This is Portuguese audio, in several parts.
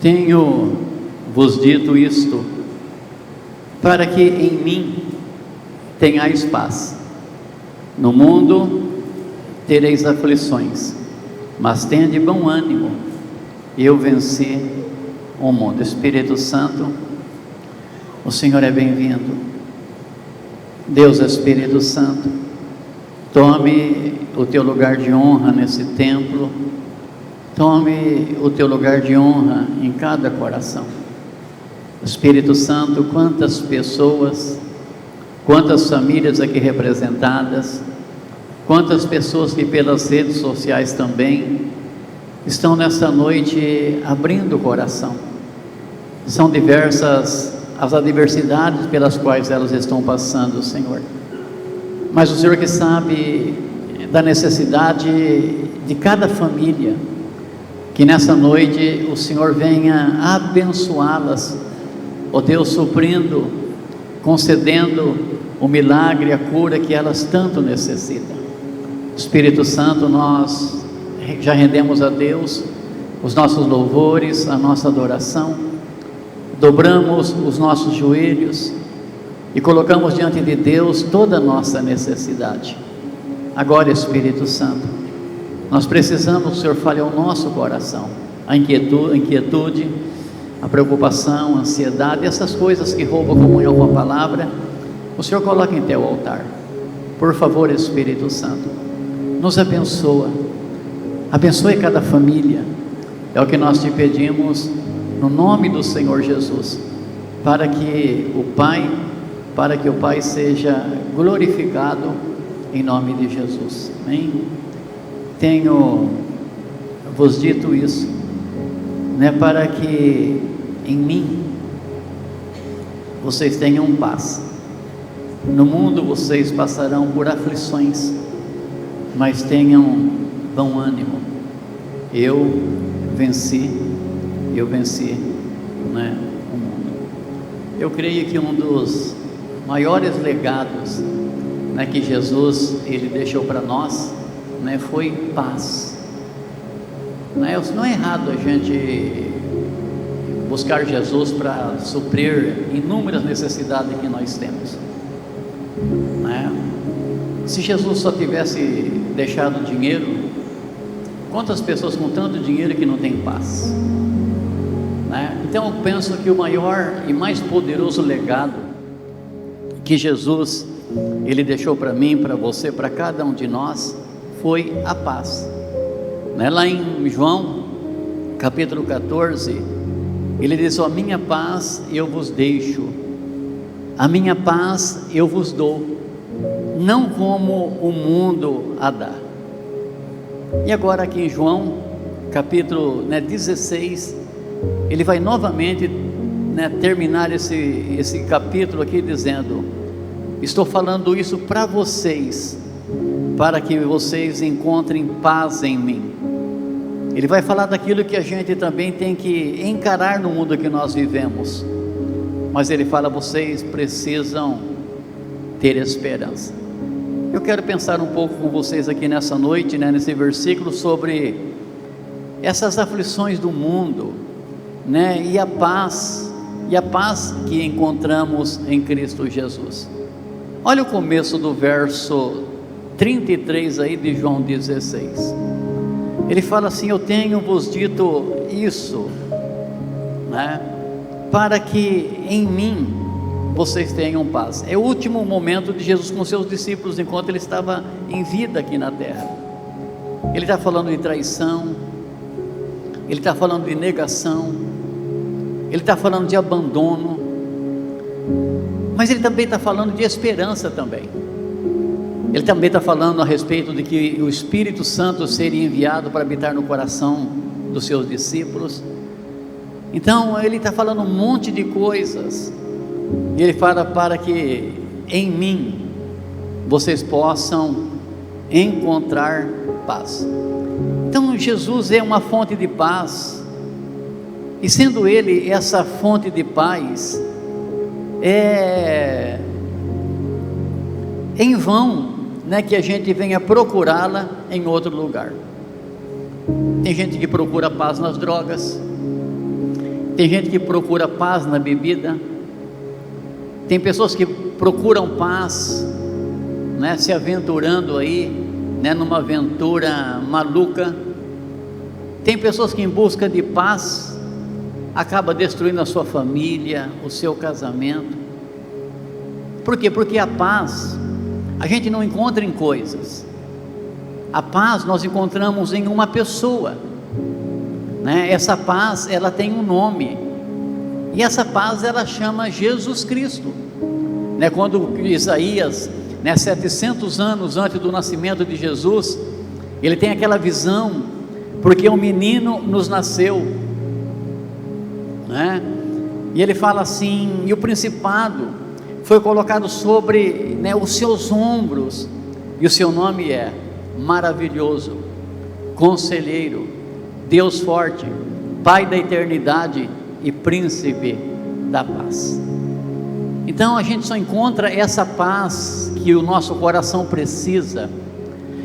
Tenho vos dito isto, para que em mim tenhais paz. No mundo tereis aflições, mas tende bom ânimo, eu venci o mundo. Espírito Santo, o Senhor é bem-vindo. Deus Espírito Santo, tome o teu lugar de honra nesse templo, tome o teu lugar de honra em cada coração. Espírito Santo, quantas pessoas, quantas famílias aqui representadas, quantas pessoas que pelas redes sociais também estão nessa noite abrindo o coração. São diversas as adversidades pelas quais elas estão passando, Senhor, mas o Senhor que sabe da necessidade de cada família, que nessa noite o Senhor venha abençoá-las, ó Deus, suprindo, concedendo o milagre, a cura que elas tanto necessitam. Espírito Santo, nós já rendemos a Deus os nossos louvores, a nossa adoração, dobramos os nossos joelhos e colocamos diante de Deus toda a nossa necessidade. Agora, Espírito Santo, nós precisamos que o Senhor fale ao nosso coração, a inquietude, a preocupação, a ansiedade, essas coisas que roubam a comunhão com a palavra, o Senhor coloca em teu altar. Por favor, Espírito Santo, nos abençoa, abençoe cada família, é o que nós te pedimos, no nome do Senhor Jesus, para que o Pai seja glorificado, em nome de Jesus, amém? Tenho vos dito isso, para que em mim vocês tenham paz. No mundo vocês passarão por aflições, mas tenham bom ânimo. Eu venci o mundo. Eu creio que um dos maiores legados, que Jesus ele deixou para nós, foi paz. Não é errado a gente buscar Jesus para suprir inúmeras necessidades que nós temos, Se Jesus só tivesse deixado dinheiro, quantas pessoas com tanto dinheiro que não têm paz, Então eu penso que o maior e mais poderoso legado que Jesus ele deixou para mim, para você, para cada um de nós, foi a paz. Lá em João capítulo 14, ele diz: a minha paz eu vos deixo, a minha paz eu vos dou, não como o mundo a dá. E agora aqui em João capítulo 16, ele vai novamente terminar esse capítulo aqui dizendo: estou falando isso para vocês, para que vocês encontrem paz em mim. Ele vai falar daquilo que a gente também tem que encarar no mundo que nós vivemos, mas ele fala: vocês precisam ter esperança. Eu quero pensar um pouco com vocês aqui nessa noite, nesse versículo, sobre essas aflições do mundo, e a paz que encontramos em Cristo Jesus. Olha o começo do verso 33 aí de João 16, ele fala assim: eu tenho vos dito isso, para que em mim vocês tenham paz. É o último momento de Jesus com seus discípulos, enquanto ele estava em vida aqui na terra. Ele está falando de traição, ele está falando de negação, ele está falando de abandono, mas ele também está falando de esperança também. Ele também está falando a respeito de que o Espírito Santo seria enviado para habitar no coração dos seus discípulos. Então ele está falando um monte de coisas, e ele fala: para que em mim vocês possam encontrar paz. Então Jesus é uma fonte de paz, e sendo ele essa fonte de paz, é em vão que a gente venha procurá-la em outro lugar. Tem gente que procura paz nas drogas, Tem gente que procura paz na bebida. Tem pessoas que procuram paz, né, se aventurando aí, né, numa aventura maluca. Tem pessoas que em busca de paz acaba destruindo a sua família, o seu casamento. Por quê? Porque a paz a gente não encontra em coisas. A paz nós encontramos em uma pessoa, né? Essa paz, ela tem um nome, e essa paz ela chama Jesus Cristo, né? Quando Isaías, né, 700 anos antes do nascimento de Jesus, ele tem aquela visão, porque um menino nos nasceu, né? E ele fala assim: e o principado foi colocado sobre, né, os seus ombros, e o seu nome é Maravilhoso, Conselheiro, Deus Forte, Pai da Eternidade e Príncipe da Paz. Então a gente só encontra essa paz que o nosso coração precisa,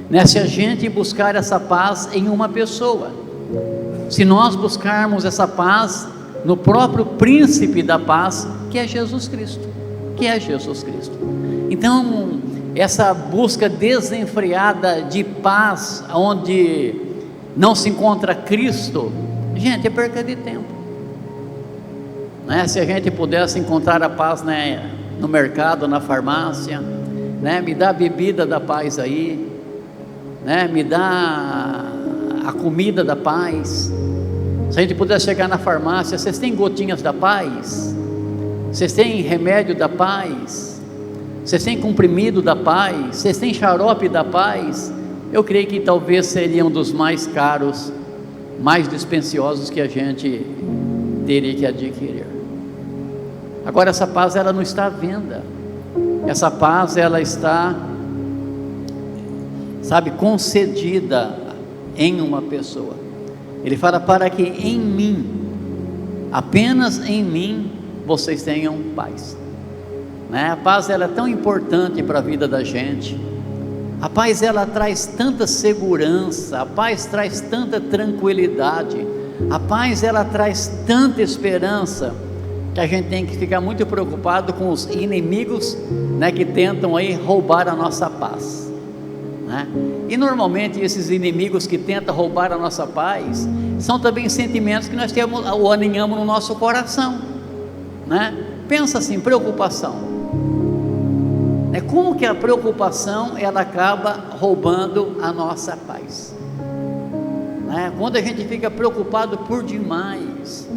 né, se a gente buscar essa paz em uma pessoa. Se nós buscarmos essa paz no próprio Príncipe da Paz, que é Jesus Cristo, Então essa busca desenfreada de paz, onde não se encontra Cristo, gente, é perca de tempo, né? Se a gente pudesse encontrar a paz, né, no mercado, na farmácia, né, me dá a bebida da paz aí, né, me dá a comida da paz. Se a gente pudesse chegar na farmácia: vocês têm gotinhas da paz? Vocês têm remédio da paz? Vocês têm comprimido da paz? Vocês têm xarope da paz? Eu creio que talvez seriam dos mais caros, mais dispendiosos que a gente teria que adquirir. Agora essa paz ela não está à venda. Essa paz ela está, sabe, concedida em uma pessoa. Ele fala: para que em mim, apenas em mim, vocês tenham paz, né? A paz ela é tão importante para a vida da gente. A paz ela traz tanta segurança, a paz traz tanta tranquilidade, a paz ela traz tanta esperança, que a gente tem que ficar muito preocupado com os inimigos, né, que tentam aí roubar a nossa paz, né? E normalmente esses inimigos que tentam roubar a nossa paz são também sentimentos que nós temos ou aninhamos no nosso coração, né? Pensa assim: preocupação, né? Como que a preocupação ela acaba roubando a nossa paz, né? Quando a gente fica preocupado por demais,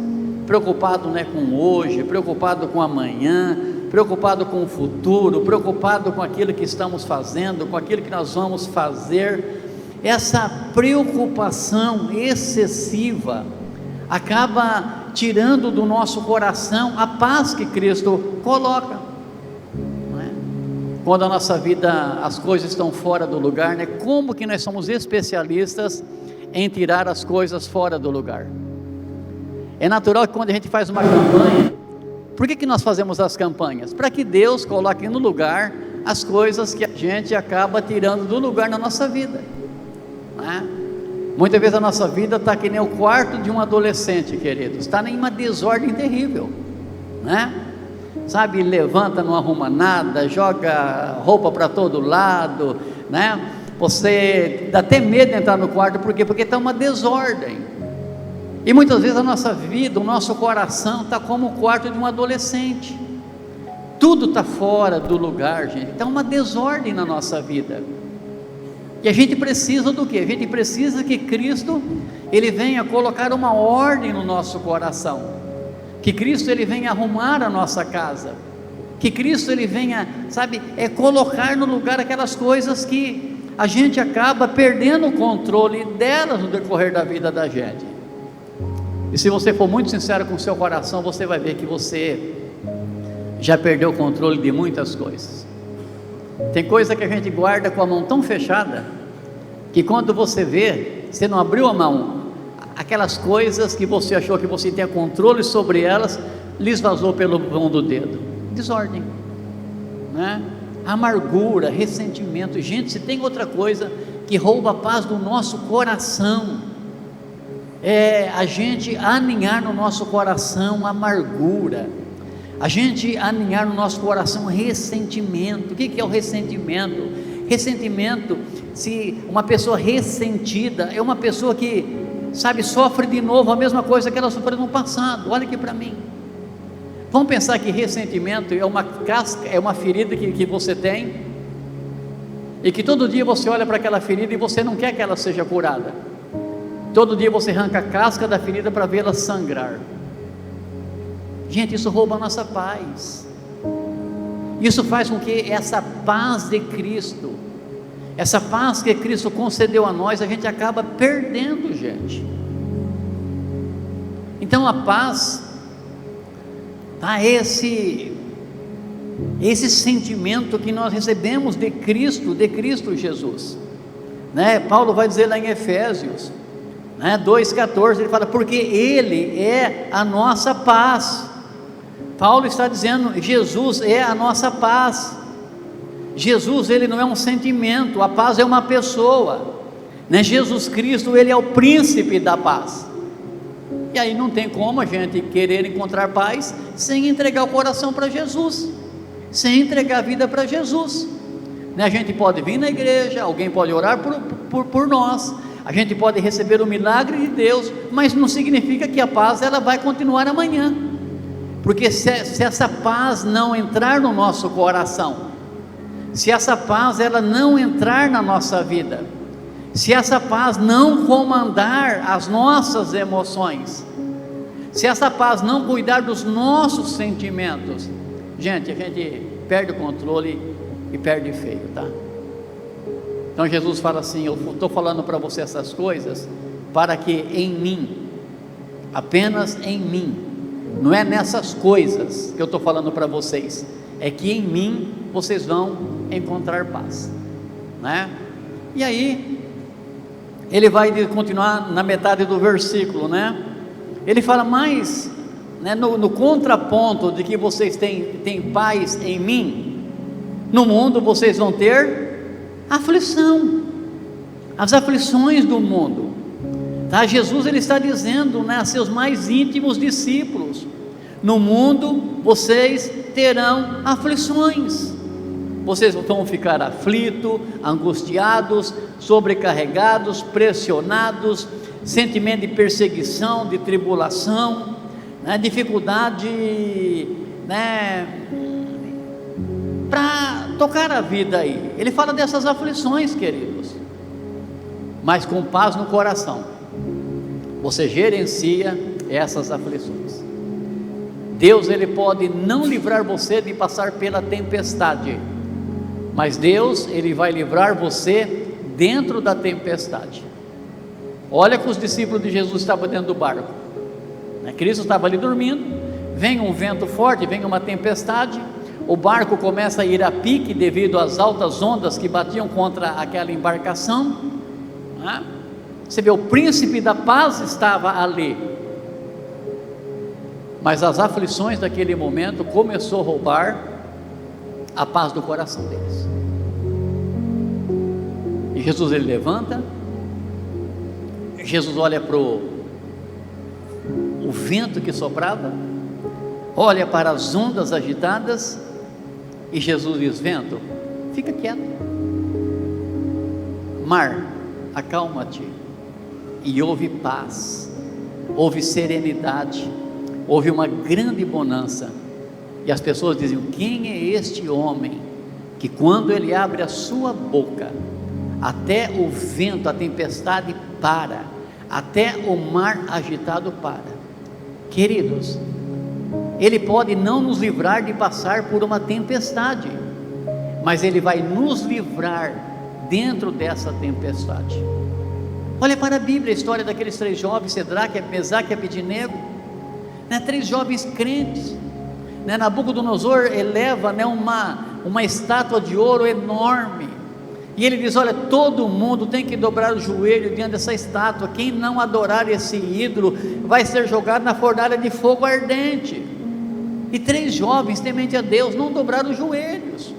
preocupado, né, com hoje, preocupado com amanhã, preocupado com o futuro, preocupado com aquilo que estamos fazendo, com aquilo que nós vamos fazer, essa preocupação excessiva acaba tirando do nosso coração a paz que Cristo coloca, não é? Quando a nossa vida, as coisas estão fora do lugar, né? Como que nós somos especialistas em tirar as coisas fora do lugar? É natural que quando a gente faz uma campanha, por que nós fazemos as campanhas? Para que Deus coloque no lugar as coisas que a gente acaba tirando do lugar na nossa vida, não é? Muitas vezes a nossa vida está que nem o quarto de um adolescente, queridos, está em uma desordem terrível, né? Sabe, levanta, não arruma nada, joga roupa para todo lado, né? Você dá até medo de entrar no quarto, por quê? Porque está uma desordem. E muitas vezes a nossa vida, o nosso coração está como o quarto de um adolescente, tudo está fora do lugar, gente. Está uma desordem na nossa vida. E a gente precisa do quê? A gente precisa que Cristo, Ele venha colocar uma ordem no nosso coração, que Cristo Ele venha arrumar a nossa casa, que Cristo Ele venha, sabe, colocar no lugar aquelas coisas que a gente acaba perdendo o controle delas no decorrer da vida da gente. E se você for muito sincero com o seu coração, você vai ver que você já perdeu o controle de muitas coisas. Tem coisa que a gente guarda com a mão tão fechada, que quando você vê, você não abriu a mão, aquelas coisas que você achou que você tinha controle sobre elas, lhes vazou pelo vão do dedo. Desordem, né? Amargura, ressentimento. Gente, se tem outra coisa que rouba a paz do nosso coração, é a gente aninhar no nosso coração amargura, a gente aninhar no nosso coração ressentimento. O que é o ressentimento? Ressentimento, se uma pessoa ressentida, é uma pessoa que, sabe, sofre de novo a mesma coisa que ela sofreu no passado. Olha aqui para mim. Vamos pensar que ressentimento é uma casca, é uma ferida que você tem, e que todo dia você olha para aquela ferida e você não quer que ela seja curada. Todo dia você arranca a casca da ferida para vê-la sangrar. Gente, isso rouba a nossa paz. Isso faz com que essa paz de Cristo, essa paz que Cristo concedeu a nós, a gente acaba perdendo, gente. Então a paz, esse sentimento que nós recebemos de Cristo Jesus, né? Paulo vai dizer lá em Efésios, 2,14, ele fala, porque Ele é a nossa paz. Paulo está dizendo, Jesus é a nossa paz. Jesus, Ele não é um sentimento, a paz é uma pessoa, né? Jesus Cristo, Ele é o príncipe da paz. E aí não tem como a gente querer encontrar paz sem entregar o coração para Jesus, sem entregar a vida para Jesus, né? A gente pode vir na igreja, alguém pode orar por nós, a gente pode receber o milagre de Deus, mas não significa que a paz ela vai continuar amanhã, porque se essa paz não entrar no nosso coração, se essa paz ela não entrar na nossa vida, se essa paz não comandar as nossas emoções, se essa paz não cuidar dos nossos sentimentos, gente, a gente perde o controle e perde feio, tá? Então Jesus fala assim, eu estou falando para você essas coisas, para que em mim, apenas em mim, não é nessas coisas que eu estou falando para vocês, é que em mim vocês vão encontrar paz, né? E aí, ele vai continuar na metade do versículo, né? Ele fala, mas, né, no contraponto de que vocês têm paz em mim, no mundo vocês vão ter aflição, as aflições do mundo, tá? Jesus ele está dizendo, né, a seus mais íntimos discípulos, no mundo vocês terão aflições, vocês vão ficar aflitos, angustiados, sobrecarregados, pressionados, sentimento de perseguição, de tribulação, né, dificuldade, né, para tocar a vida aí. Ele fala dessas aflições, queridos, mas com paz no coração, você gerencia essas aflições. Deus ele pode não livrar você de passar pela tempestade, mas Deus ele vai livrar você dentro da tempestade. Olha que os discípulos de Jesus estavam dentro do barco, né? Cristo estava ali dormindo, vem um vento forte, vem uma tempestade, o barco começa a ir a pique devido às altas ondas que batiam contra aquela embarcação, né? Você vê, o príncipe da paz estava ali, mas as aflições daquele momento começou a roubar a paz do coração deles. E Jesus ele levanta, Jesus olha para o vento que soprava, olha para as ondas agitadas, e Jesus diz, vento, fica quieto, mar, acalma-te, e houve paz, houve serenidade, houve uma grande bonança, e as pessoas diziam, quem é este homem, que quando ele abre a sua boca, até o vento, a tempestade para, até o mar agitado para. Queridos, Ele pode não nos livrar de passar por uma tempestade, mas Ele vai nos livrar dentro dessa tempestade. Olha para a Bíblia, a história daqueles 3 jovens, Cedraque, Mesaque e Abednego, né, 3 jovens crentes, né? Nabucodonosor eleva, né, uma estátua de ouro enorme, e ele diz, olha, todo mundo tem que dobrar o joelho diante dessa estátua, quem não adorar esse ídolo, vai ser jogado na fornalha de fogo ardente. E 3 jovens temente a Deus não dobraram os joelhos,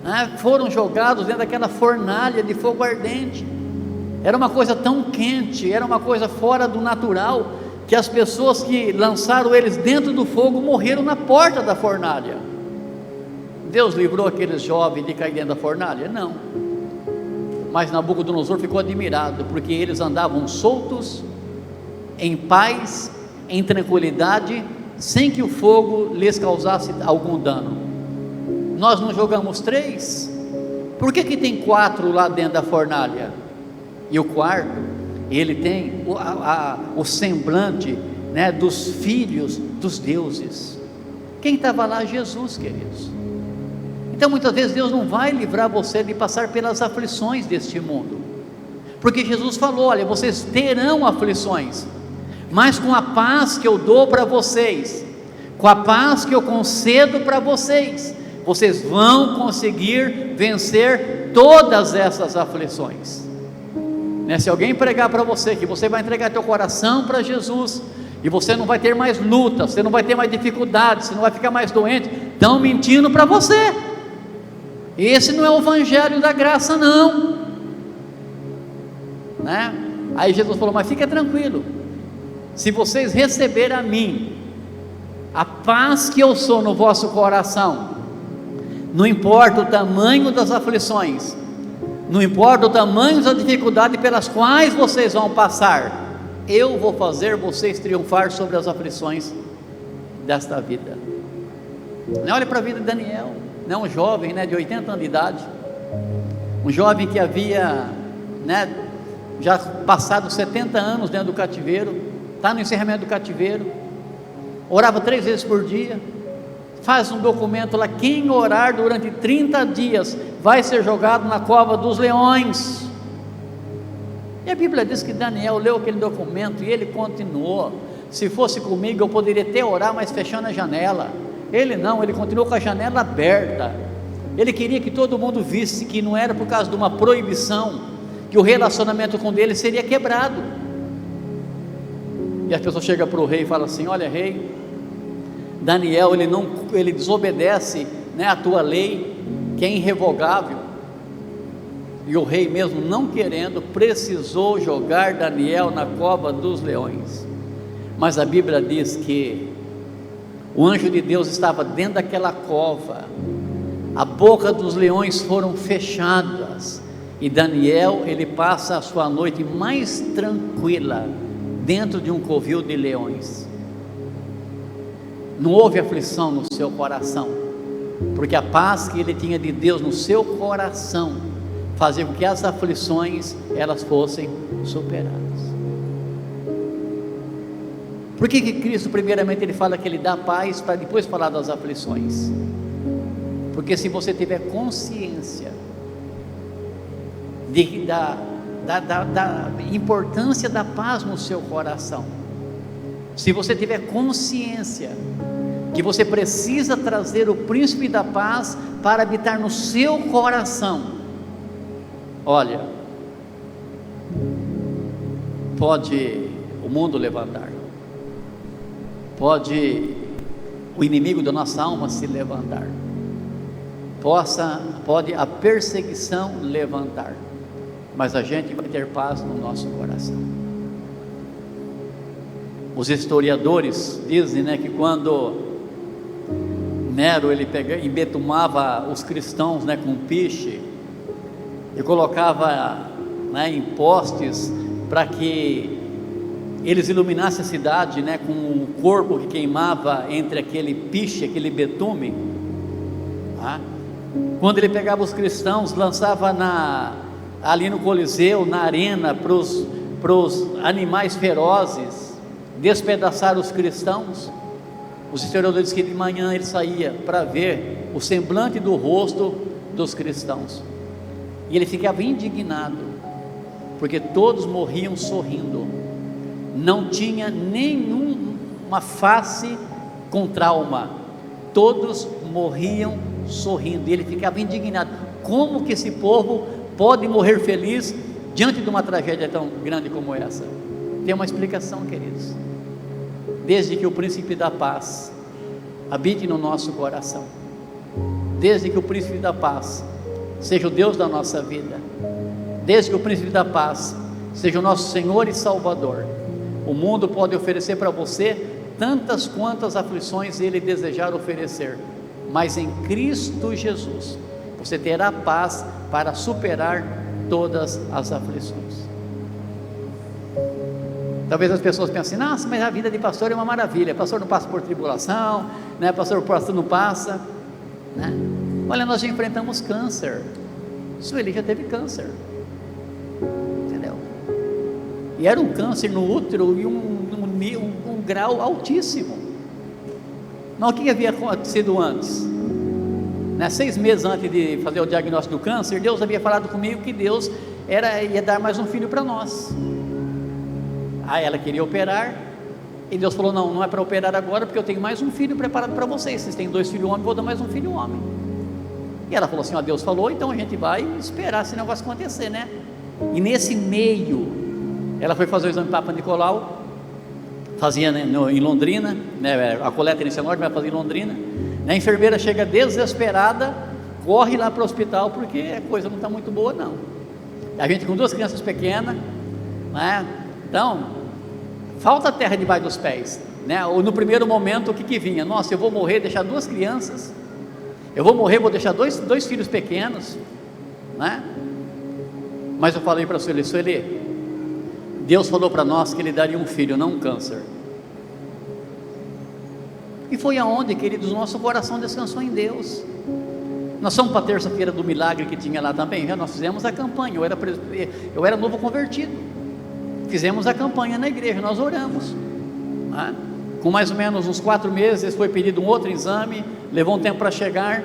né? Foram jogados dentro daquela fornalha de fogo ardente. Era uma coisa tão quente, era uma coisa fora do natural, que as pessoas que lançaram eles dentro do fogo morreram na porta da fornalha. Deus livrou aqueles jovens de cair dentro da fornalha? Não. Mas Nabucodonosor ficou admirado, porque eles andavam soltos, em paz, em tranquilidade, sem que o fogo lhes causasse algum dano. Nós não jogamos 3? Por que tem 4 lá dentro da fornalha? E o quarto, ele tem o semblante, né, dos filhos dos deuses. Quem estava lá? Jesus, queridos. Então muitas vezes Deus não vai livrar você de passar pelas aflições deste mundo, porque Jesus falou: olha, vocês terão aflições, mas com a paz que eu dou para vocês, com a paz que eu concedo para vocês, vocês vão conseguir vencer todas essas aflições, né? Se alguém pregar para você que você vai entregar teu coração para Jesus, e você não vai ter mais lutas, você não vai ter mais dificuldades, você não vai ficar mais doente, estão mentindo para você. Esse não é o evangelho da graça, não, né? Aí Jesus falou: mas fica tranquilo, se vocês receberem a mim, a paz que eu sou no vosso coração, não importa o tamanho das aflições, não importa o tamanho das dificuldades pelas quais vocês vão passar, eu vou fazer vocês triunfar sobre as aflições desta vida. Olha para a vida de Daniel, né? Um jovem, né, de 80 anos de idade, um jovem que havia, né, já passado 70 anos dentro do cativeiro, está no encerramento do cativeiro, orava 3 vezes por dia, faz um documento lá: quem orar durante 30 dias vai ser jogado na cova dos leões. E a Bíblia diz que Daniel leu aquele documento e ele continuou. Se fosse comigo eu poderia até orar, mas fechando a janela. Ele não, ele continuou com a janela aberta. Ele queria que todo mundo visse que não era por causa de uma proibição que o relacionamento com ele seria quebrado. E a pessoa chega para o rei e fala assim: olha, rei, Daniel, ele desobedece, né, a tua lei, que é irrevogável. E o rei, mesmo não querendo, precisou jogar Daniel na cova dos leões. Mas a Bíblia diz que o anjo de Deus estava dentro daquela cova, a boca dos leões foram fechadas, e Daniel, ele passa a sua noite mais tranquila, dentro de um covil de leões. Não houve aflição no seu coração, porque a paz que ele tinha de Deus no seu coração, fazia com que as aflições, elas fossem superadas. Por que Cristo, primeiramente, ele fala que ele dá paz, para depois falar das aflições? Porque se você tiver consciência da importância da paz no seu coração, se você tiver consciência que você precisa trazer o príncipe da paz para habitar no seu coração, olha, pode o mundo levantar, pode o inimigo da nossa alma se levantar, pode a perseguição levantar, mas a gente vai ter paz no nosso coração. Os historiadores dizem, né, que quando Nero ele embetumava os cristãos, né, com piche, e colocava, né, em postes para que eles iluminassem a cidade, né, com o corpo que queimava entre aquele piche, aquele betume, tá? Quando ele pegava os cristãos, lançava ali no Coliseu, na arena, para os animais ferozes, despedaçar os cristãos. Os historiadores dizem que de manhã ele saía para ver o semblante do rosto dos cristãos, e ele ficava indignado, porque todos morriam sorrindo, não tinha nenhuma face com trauma, todos morriam sorrindo, e ele ficava indignado: como que esse povo pode morrer feliz diante de uma tragédia tão grande como essa? Tem uma explicação, queridos: desde que o príncipe da paz habite no nosso coração, desde que o príncipe da paz seja o Deus da nossa vida, desde que o príncipe da paz seja o nosso Senhor e Salvador, o mundo pode oferecer para você tantas quantas aflições ele desejar oferecer, mas em Cristo Jesus você terá paz para superar todas as aflições. Talvez as pessoas pensem, nossa, mas a vida de pastor é uma maravilha, pastor não passa por tribulação, né? Pastor não passa, né? Olha, nós já enfrentamos câncer, Sueli já teve câncer, entendeu? E era um câncer no útero e um grau altíssimo. Mas o que havia acontecido antes? 6 meses antes de fazer o diagnóstico do câncer, Deus havia falado comigo que Deus ia dar mais um filho para nós. Aí ela queria operar, e Deus falou, não é para operar agora, porque eu tenho mais um filho preparado para vocês. Vocês têm 2 filhos homens, vou dar mais um filho homem. E ela falou assim, Deus falou, então a gente vai esperar esse negócio acontecer, né? E nesse meio, ela foi fazer o exame Papa Nicolau, fazia, né, em Londrina, né, a coleta inicial norte vai fazer em Londrina. A enfermeira chega desesperada, corre lá para o hospital, porque a coisa não está muito boa não. A gente com 2 crianças pequenas, né? Então, falta terra debaixo dos pés, né? Ou no primeiro momento, o que vinha? Nossa, eu vou morrer, deixar 2 crianças, eu vou morrer, vou deixar dois filhos pequenos, né? Mas eu falei para a Sueli, Deus falou para nós que Ele daria um filho, não um câncer. E foi aonde, queridos, nosso coração descansou em Deus. Nós fomos para a terça-feira do milagre que tinha lá também, nós fizemos a campanha, eu era novo convertido, fizemos a campanha na igreja, nós oramos, né? Com mais ou menos uns 4 meses foi pedido um outro exame, levou um tempo para chegar,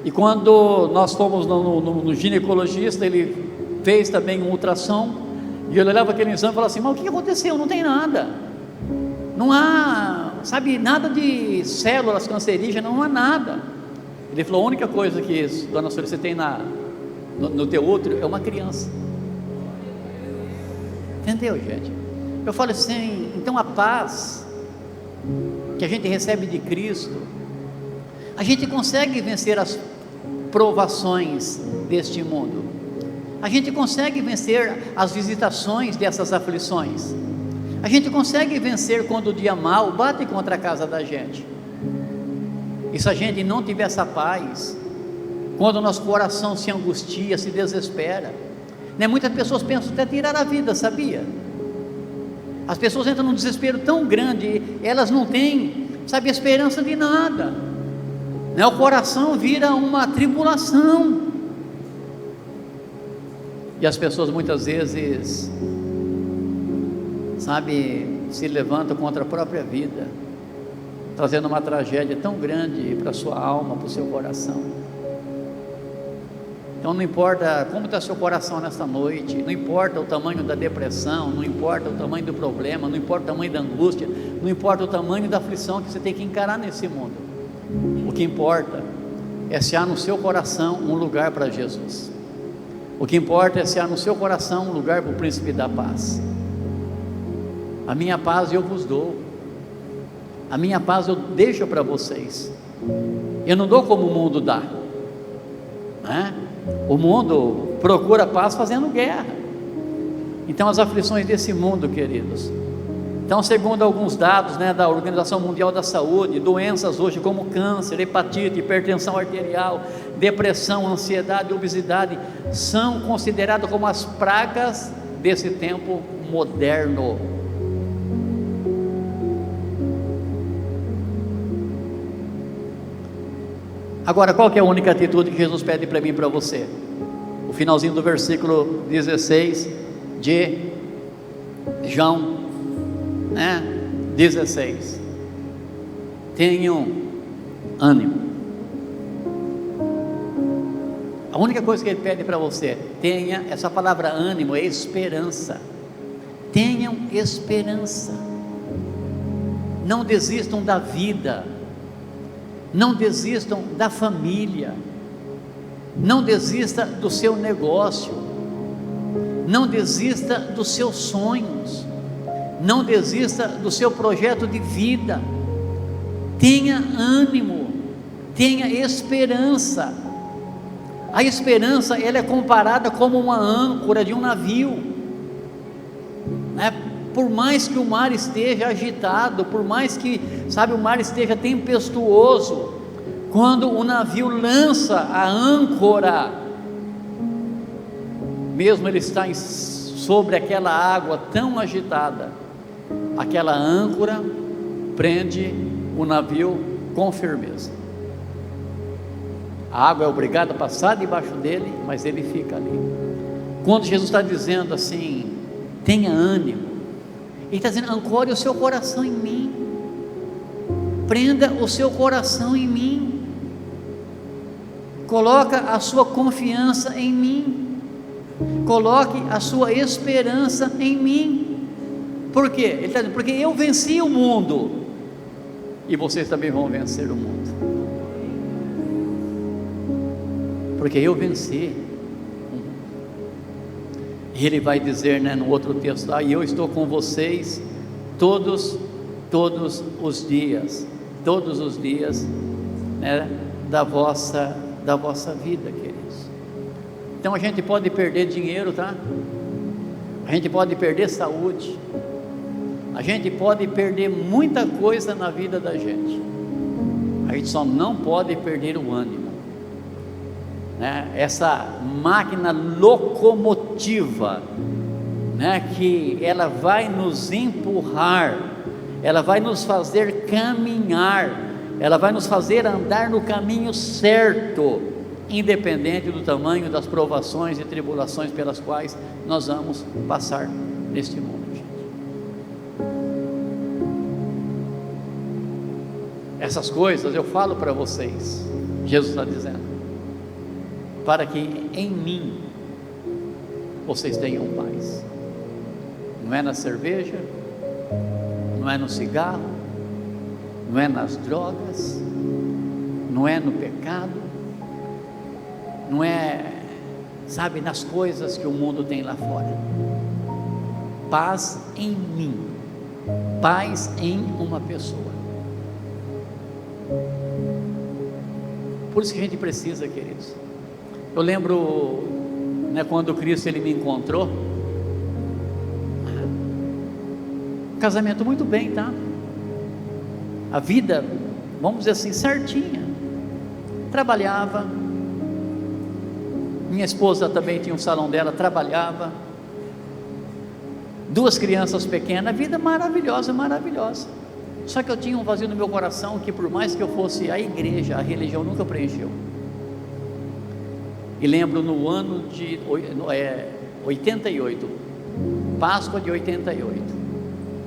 e quando nós fomos no ginecologista, ele fez também um ultrassom, e ele olhava aquele exame e falava assim, mas o que aconteceu? Não tem nada, não há, nada de células cancerígenas, não há nada. Ele falou, a única coisa que, dona Sueli, você tem no teu útero é uma criança. Entendeu, gente? Eu falo assim, então a paz que a gente recebe de Cristo, a gente consegue vencer as provações deste mundo, a gente consegue vencer as visitações dessas aflições, a gente consegue vencer quando o dia mau bate contra a casa da gente. E se a gente não tiver essa paz, quando o nosso coração se angustia, se desespera, né? Muitas pessoas pensam até tirar a vida, sabia? As pessoas entram num desespero tão grande, elas não têm, esperança de nada, né? O coração vira uma tribulação, e as pessoas muitas vezes, se levantam contra a própria vida, trazendo uma tragédia tão grande para a sua alma, para o seu coração. Então não importa como está seu coração nesta noite, não importa o tamanho da depressão, não importa o tamanho do problema, não importa o tamanho da angústia, não importa o tamanho da aflição que você tem que encarar nesse mundo. O que importa é se há no seu coração um lugar para Jesus. O que importa é se há no seu coração um lugar para o Príncipe da Paz. A minha paz eu vos dou, a minha paz eu deixo para vocês. Eu não dou como o mundo dá, né? O mundo procura paz fazendo guerra. Então as aflições desse mundo, queridos, então segundo alguns dados, né, da Organização Mundial da Saúde, doenças hoje como câncer, hepatite, hipertensão arterial, depressão, ansiedade, obesidade, são consideradas como as pragas desse tempo moderno. Agora, qual que é a única atitude que Jesus pede para mim e para você? O finalzinho do versículo 16 de João, né? 16. Tenham ânimo. A única coisa que ele pede para você, tenha, essa palavra ânimo é esperança. Tenham esperança. Não desistam da vida. Não desistam da família, não desista do seu negócio, não desista dos seus sonhos, não desista do seu projeto de vida. Tenha ânimo, tenha esperança. A esperança, ela é comparada como uma âncora de um navio. né? Por mais que o mar esteja agitado, por mais que, sabe, o mar esteja tempestuoso, quando o navio lança a âncora, mesmo ele está sobre aquela água tão agitada, aquela âncora prende o navio com firmeza. A água é obrigada a passar debaixo dele, mas ele fica ali. Quando Jesus está dizendo assim, tenha ânimo, Ele está dizendo, ancore o seu coração em mim, prenda o seu coração em mim, coloca a sua confiança em mim, coloque a sua esperança em mim. Por quê? Ele está dizendo, porque eu venci o mundo, e vocês também vão vencer o mundo, porque eu venci. E ele vai dizer, né, no outro texto lá, e eu estou com vocês todos os dias, né, da vossa vida, queridos. Então a gente pode perder dinheiro, tá? A gente pode perder saúde, a gente pode perder muita coisa na vida da gente, a gente só não pode perder o ânimo, né? Essa máquina locomotiva, né, que ela vai nos empurrar, ela vai nos fazer caminhar, ela vai nos fazer andar no caminho certo, independente do tamanho das provações e tribulações pelas quais nós vamos passar neste mundo, gente. Essas coisas eu falo para vocês, Jesus está dizendo, para que em mim vocês tenham paz. Não é na cerveja, não é no cigarro, não é nas drogas, não é no pecado, não é, sabe, nas coisas que o mundo tem lá fora. Paz em mim, paz em uma pessoa. Por isso que a gente precisa, queridos. Eu lembro, né, quando Cristo ele me encontrou, casamento muito bem, tá? A vida, vamos dizer assim, certinha. Trabalhava, minha esposa também tinha um salão dela, trabalhava, 2 crianças pequenas, vida maravilhosa. Só que eu tinha um vazio no meu coração, que por mais que eu fosse à igreja, a religião nunca preencheu. E lembro no ano de 88, Páscoa de 88,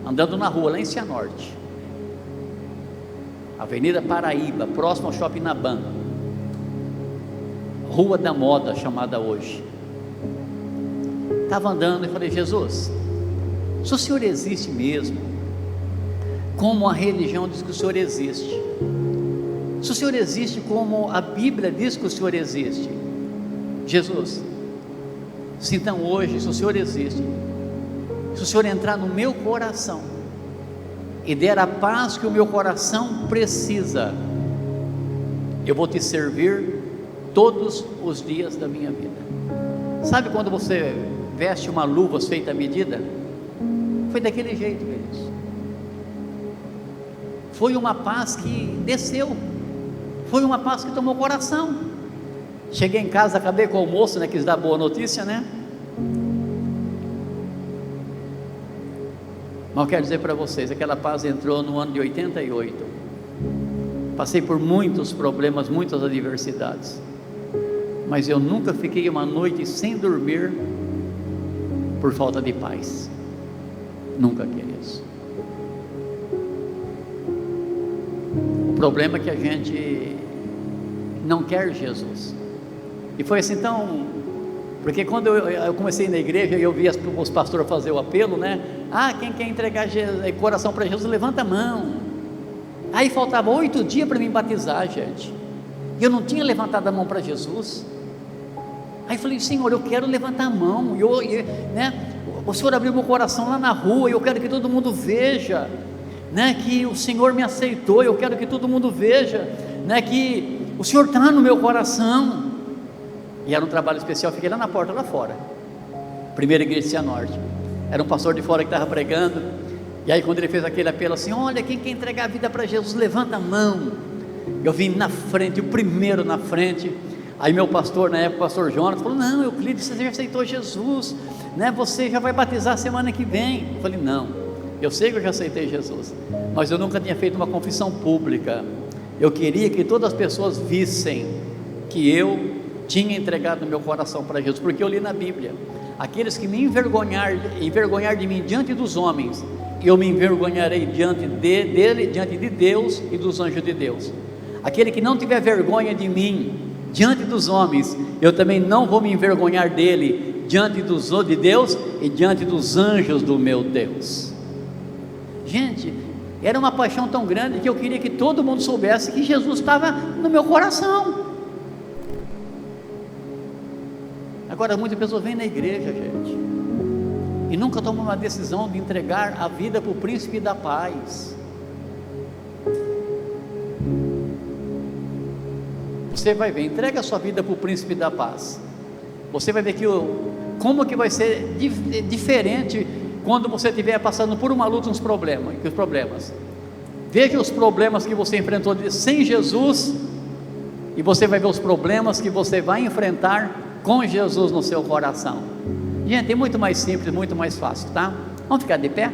andando na rua lá em Cianorte, Avenida Paraíba, próximo ao Shopping Naban, Rua da Moda chamada hoje. Estava andando e falei, Jesus, se o Senhor existe mesmo, como a religião diz que o Senhor existe, se o Senhor existe como a Bíblia diz que o Senhor existe, Jesus, se então hoje, se o Senhor existe, se o Senhor entrar no meu coração e der a paz que o meu coração precisa, eu vou te servir todos os dias da minha vida. Sabe quando você veste uma luva feita à medida? Foi daquele jeito, queridos. Foi uma paz que desceu, foi uma paz que tomou coração. Cheguei em casa, acabei com o almoço, né, quis dar boa notícia, né? Mas eu quero dizer para vocês, aquela paz entrou no ano de 88. Passei por muitos problemas, muitas adversidades, mas eu nunca fiquei uma noite sem dormir por falta de paz. Nunca, queridos. O problema é que a gente não quer Jesus. E foi assim tão... Porque quando eu comecei na igreja e eu via os pastores fazer o apelo, né? Quem quer entregar coração para Jesus, levanta a mão. Aí faltava 8 dias para me batizar, gente, e eu não tinha levantado a mão para Jesus. Aí falei, Senhor, eu quero levantar a mão, né? O Senhor abriu meu coração lá na rua, e eu quero que todo mundo veja, né, que o Senhor me aceitou. Eu quero que todo mundo veja, né, que o Senhor está no meu coração. E era um trabalho especial, fiquei lá na porta, lá fora, primeira igreja de Cianorte. era um pastor de fora que estava pregando, e aí quando ele fez aquele apelo assim, olha, quem quer entregar a vida para Jesus, levanta a mão. Eu vim na frente, o primeiro na frente. Aí meu pastor, na época, o pastor Jonas, falou, não, Euclides, você já aceitou Jesus, né? Você já vai batizar semana que vem. Eu falei, não, eu sei que eu já aceitei Jesus, mas eu nunca tinha feito uma confissão pública. Eu queria que todas as pessoas vissem que eu tinha entregado meu coração para Jesus, porque eu li na Bíblia, aqueles que me envergonhar de mim diante dos homens, eu me envergonharei diante dele, diante de Deus e dos anjos de Deus. Aquele que não tiver vergonha de mim diante dos homens, eu também não vou me envergonhar dele diante de Deus e diante dos anjos do meu Deus. Gente, era uma paixão tão grande que eu queria que todo mundo soubesse que Jesus estava no meu coração. Agora muitas pessoas vêm na igreja, gente, e nunca tomam uma decisão de entregar a vida para o príncipe da paz. Você vai ver, entrega a sua vida para o príncipe da paz. Você vai ver como que vai ser diferente quando você estiver passando por uma luta, os problemas. Veja os problemas que você enfrentou sem Jesus, e você vai ver os problemas que você vai enfrentar com Jesus no seu coração. Gente, é muito mais simples, muito mais fácil, tá? Vamos ficar de pé?